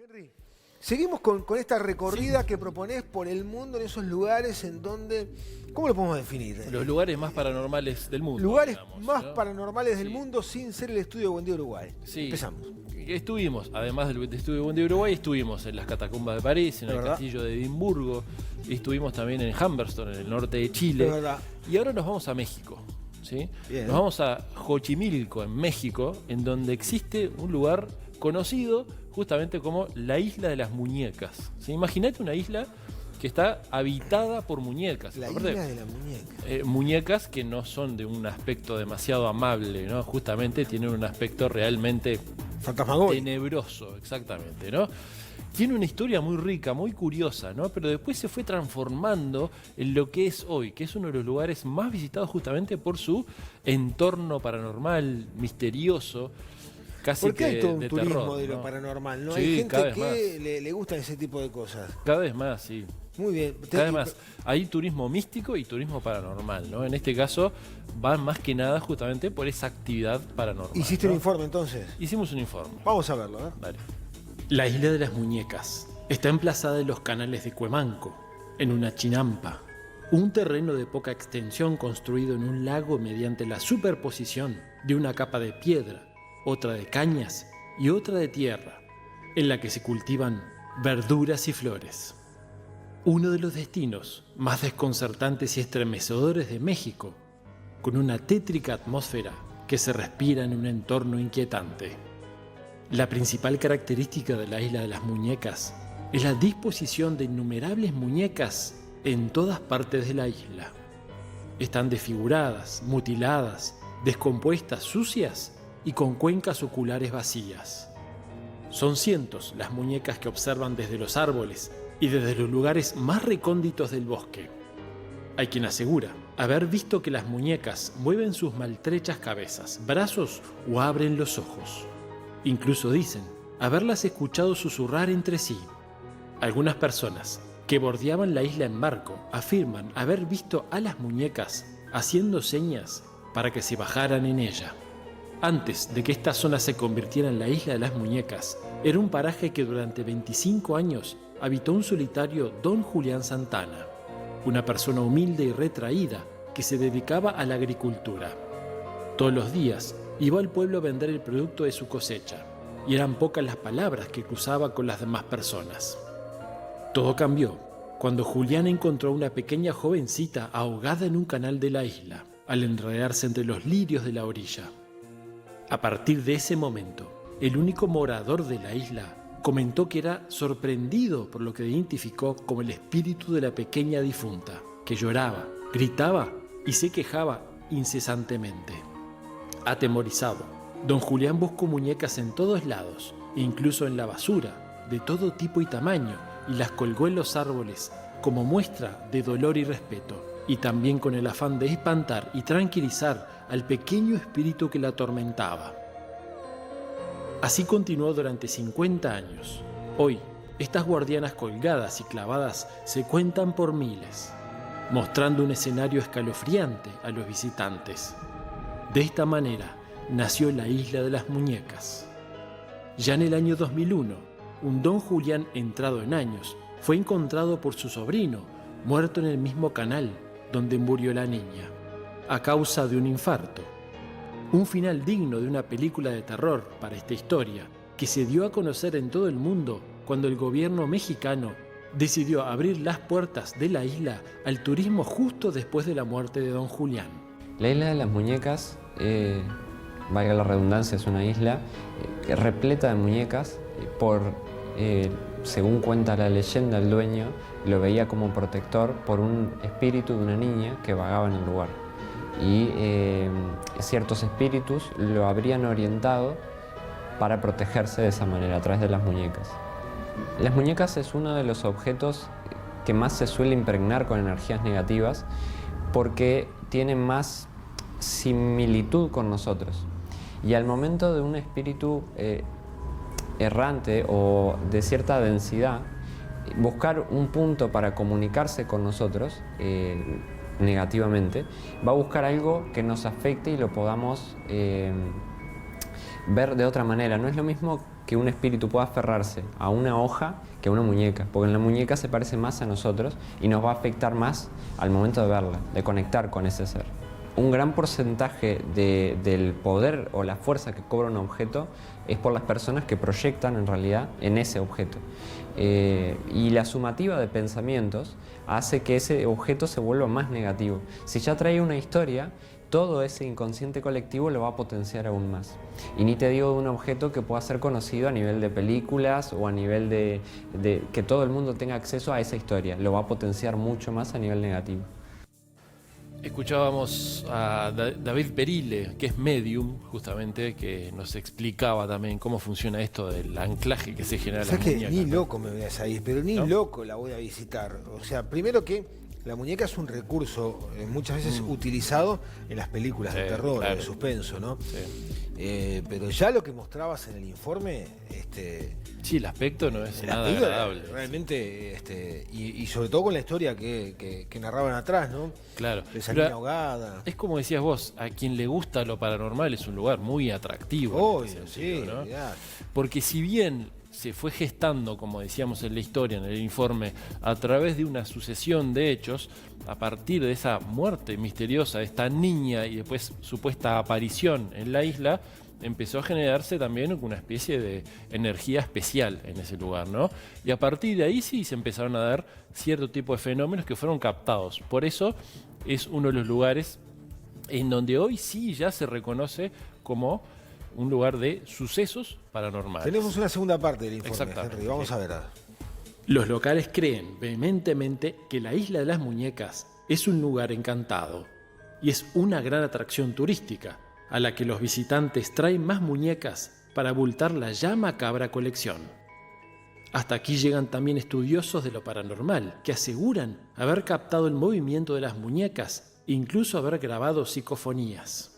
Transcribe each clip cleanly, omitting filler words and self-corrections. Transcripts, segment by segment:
Henry, seguimos con esta recorrida que proponés por el mundo en esos lugares en donde, ¿cómo lo podemos definir? Los lugares más paranormales del mundo. Lugares digamos, más ¿no? paranormales del mundo sin ser el estudio de Buen Día Uruguay. Sí. Empezamos. Estuvimos, además del estudio de Buen Día Uruguay, estuvimos en las catacumbas de París, en el castillo de Edimburgo, estuvimos también en Humberstone, en el norte de Chile. Es verdad. Y ahora nos vamos a México. ¿Sí? Bien. Nos vamos a Xochimilco, en México, en donde existe un lugar conocido justamente como la Isla de las Muñecas. ¿Sí? Imagínate una isla que está habitada por muñecas. La Aparte, Isla de la Muñeca. muñecas que no son de un aspecto demasiado amable, ¿no? Justamente tienen un aspecto realmente Fantasmagórico. tenebroso, exactamente, ¿no? Tiene una historia muy rica, muy curiosa, ¿no? Pero después se fue transformando en lo que es hoy, que es uno de los lugares más visitados justamente por su entorno paranormal, misterioso, casi ¿Por qué hay todo un de turismo terror, de lo ¿no? paranormal? ¿No? Sí, Hay cada gente vez que más. le gusta ese tipo de cosas. Cada vez más, sí. Muy bien. Cada vez más. Hay turismo místico y turismo paranormal, ¿no? En este caso van más que nada justamente por esa actividad paranormal. ¿Hiciste ¿no? un informe entonces? Hicimos un informe. Vamos a verlo, ¿eh? Dale. La Isla de las Muñecas está emplazada en los canales de Cuemanco, en una chinampa, un terreno de poca extensión construido en un lago mediante la superposición de una capa de piedra, otra de cañas y otra de tierra, en la que se cultivan verduras y flores. Uno de los destinos más desconcertantes y estremecedores de México, con una tétrica atmósfera que se respira en un entorno inquietante. La principal característica de la Isla de las Muñecas es la disposición de innumerables muñecas en todas partes de la isla. Están desfiguradas, mutiladas, descompuestas, sucias y con cuencas oculares vacías. Son cientos las muñecas que observan desde los árboles y desde los lugares más recónditos del bosque. Hay quien asegura haber visto que las muñecas mueven sus maltrechas cabezas, brazos o abren los ojos. Incluso dicen haberlas escuchado susurrar entre sí. Algunas personas que bordeaban la isla en barco afirman haber visto a las muñecas haciendo señas para que se bajaran en ella. Antes de que esta zona se convirtiera en la Isla de las Muñecas, era un paraje que durante 25 años habitó un solitario Don Julián Santana, una persona humilde y retraída que se dedicaba a la agricultura. Todos los días iba al pueblo a vender el producto de su cosecha, y eran pocas las palabras que cruzaba con las demás personas. Todo cambió cuando Julián encontró a una pequeña jovencita ahogada en un canal de la isla, al enredarse entre los lirios de la orilla. A partir de ese momento, el único morador de la isla comentó que era sorprendido por lo que identificó como el espíritu de la pequeña difunta, que lloraba, gritaba y se quejaba incesantemente. Atemorizado, don Julián buscó muñecas en todos lados, incluso en la basura, de todo tipo y tamaño, y las colgó en los árboles como muestra de dolor y respeto, y también con el afán de espantar y tranquilizar al pequeño espíritu que la atormentaba. Así continuó durante 50 años. Hoy, estas guardianas colgadas y clavadas se cuentan por miles, mostrando un escenario escalofriante a los visitantes. De esta manera nació la Isla de las Muñecas. Ya en el año 2001, un don Julián entrado en años fue encontrado por su sobrino, muerto en el mismo canal donde murió la niña, a causa de un infarto. Un final digno de una película de terror para esta historia, que se dio a conocer en todo el mundo cuando el gobierno mexicano decidió abrir las puertas de la isla al turismo justo después de la muerte de don Julián. La Isla de las Muñecas, valga la redundancia, es una isla repleta de muñecas. Según cuenta la leyenda, el dueño lo veía como protector por un espíritu de una niña que vagaba en el lugar. Y ciertos espíritus lo habrían orientado para protegerse de esa manera, a través de las muñecas. Las muñecas es uno de los objetos que más se suele impregnar con energías negativas porque tienen más similitud con nosotros. Y al momento de un espíritu errante o de cierta densidad, buscar un punto para comunicarse con nosotros negativamente, va a buscar algo que nos afecte y lo podamos ver de otra manera. No es lo mismo que un espíritu pueda aferrarse a una hoja que a una muñeca, porque en la muñeca se parece más a nosotros y nos va a afectar más al momento de verla, de conectar con ese ser. Un gran porcentaje del poder o la fuerza que cobra un objeto es por las personas que proyectan en realidad en ese objeto. Y la sumativa de pensamientos hace que ese objeto se vuelva más negativo. Si ya trae una historia, todo ese inconsciente colectivo lo va a potenciar aún más. Y ni te digo de un objeto que pueda ser conocido a nivel de películas o a nivel de que todo el mundo tenga acceso a esa historia. Lo va a potenciar mucho más a nivel negativo. Escuchábamos a David Perile, que es medium, justamente, que nos explicaba también cómo funciona esto del anclaje que se genera en las muñecas. Ni loco me voy a salir, pero ni ¿no? loco la voy a visitar. O sea, primero que la muñeca es un recurso muchas veces utilizado en las películas de terror, claro. de suspenso, ¿no? Sí. Pero ya lo que mostrabas en el informe, Sí, el aspecto no es el nada apellido agradable. realmente, y sobre todo con la historia que narraban atrás, ¿no? Claro. De esa Pero niña ahogada. es como decías vos, a quien le gusta lo paranormal es un lugar muy atractivo. Obvio, en ese sentido, sí, ¿no? mirá. Porque si bien se fue gestando, como decíamos en la historia, en el informe, a través de una sucesión de hechos, a partir de esa muerte misteriosa de esta niña y después supuesta aparición en la isla, empezó a generarse también una especie de energía especial en ese lugar, ¿no? Y a partir de ahí sí se empezaron a dar cierto tipo de fenómenos que fueron captados. Por eso es uno de los lugares en donde hoy sí ya se reconoce como un lugar de sucesos paranormales. Tenemos una segunda parte del informe, Exactamente, Henry. Vamos sí. a ver. Los locales creen vehementemente que la Isla de las Muñecas es un lugar encantado y es una gran atracción turística a la que los visitantes traen más muñecas para abultar la ya macabra colección. Hasta aquí llegan también estudiosos de lo paranormal que aseguran haber captado el movimiento de las muñecas e incluso haber grabado psicofonías.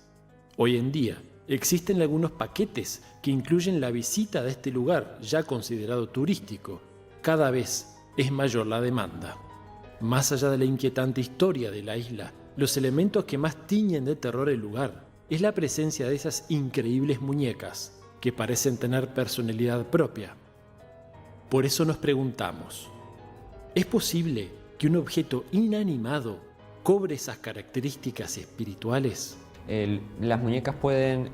Hoy en día existen algunos paquetes que incluyen la visita de este lugar ya considerado turístico. Cada vez es mayor la demanda. Más allá de la inquietante historia de la isla, los elementos que más tiñen de terror el lugar es la presencia de esas increíbles muñecas que parecen tener personalidad propia. Por eso nos preguntamos, ¿es posible que un objeto inanimado cobre esas características espirituales? Las muñecas pueden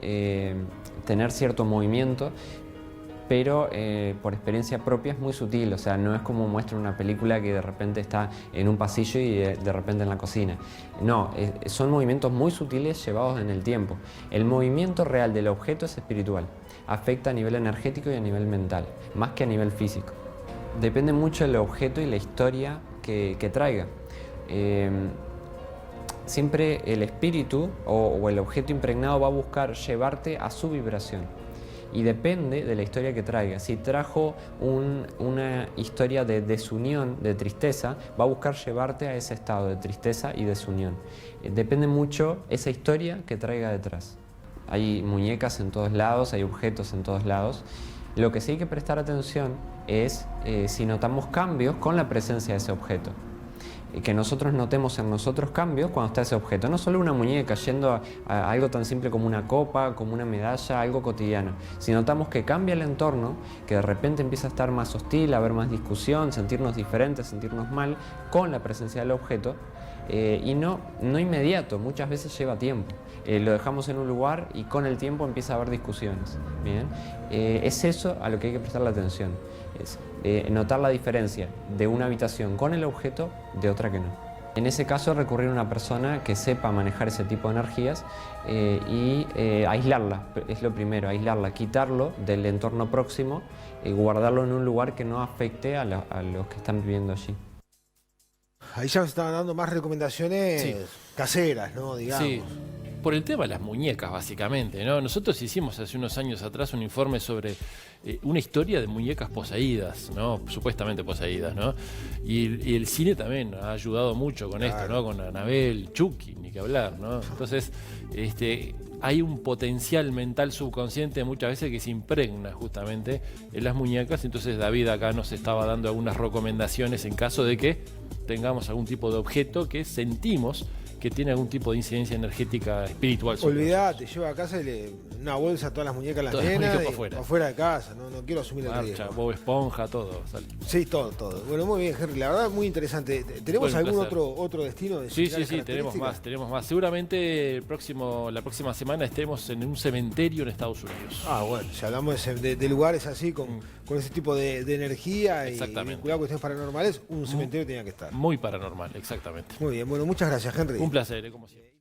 tener cierto movimiento, pero por experiencia propia es muy sutil, o sea, no es como muestra una película que de repente está en un pasillo y de repente en la cocina. No, son movimientos muy sutiles llevados en el tiempo. El movimiento real del objeto es espiritual, afecta a nivel energético y a nivel mental, más que a nivel físico. Depende mucho del objeto y la historia que traiga. Siempre el espíritu o el objeto impregnado va a buscar llevarte a su vibración. Y depende de la historia que traiga. Si trajo una historia de desunión, de tristeza, va a buscar llevarte a ese estado de tristeza y desunión. Depende mucho esa historia que traiga detrás. Hay muñecas en todos lados, hay objetos en todos lados. Lo que sí hay que prestar atención es si notamos cambios con la presencia de ese objeto. Que nosotros notemos en nosotros cambios cuando está ese objeto. No solo una muñeca, yendo a algo tan simple como una copa, como una medalla, algo cotidiano. Si notamos que cambia el entorno, que de repente empieza a estar más hostil, a haber más discusión, sentirnos diferentes, sentirnos mal con la presencia del objeto, y no inmediato, muchas veces lleva tiempo. Lo dejamos en un lugar y con el tiempo empieza a haber discusiones. ¿Bien? Es eso a lo que hay que prestarle atención. Es notar la diferencia de una habitación con el objeto de otra que no. En ese caso recurrir a una persona que sepa manejar ese tipo de energías y aislarla, es lo primero, aislarla, quitarlo del entorno próximo y guardarlo en un lugar que no afecte a los que están viviendo allí. Ahí ya nos estaban dando más recomendaciones Sí. caseras, ¿no? Digamos. Sí, por el tema de las muñecas, básicamente, ¿no? Nosotros hicimos hace unos años atrás un informe sobre una historia de muñecas poseídas, ¿no? Supuestamente poseídas, ¿no? Y el cine también ha ayudado mucho con esto, ¿no? Con Annabelle, Chucky, ni que hablar, ¿no? Entonces, hay un potencial mental subconsciente muchas veces que se impregna justamente en las muñecas. Entonces David acá nos estaba dando algunas recomendaciones en caso de que tengamos algún tipo de objeto que sentimos que tiene algún tipo de incidencia energética espiritual. sobre Olvidate, nosotros. lleva a casa y una bolsa, todas las muñecas las Todas las nenas, muñecas y pa' afuera. afuera de casa, no quiero asumir el Marcha, riesgo. Bob Esponja, todo. sale. Sí, todo. Bueno, muy bien, Henry, la verdad muy interesante. ¿Tenemos Bueno, un algún placer. otro destino de Sí, similares tenemos características? más. Seguramente la próxima semana estemos en un cementerio en Estados Unidos. Bueno, si hablamos de lugares así, con ese tipo de energía y Exactamente. vinculado a cuestiones paranormales, un cementerio tenía que estar. Muy paranormal, exactamente. Muy bien, bueno, muchas gracias, Henry. Un placer, como siempre.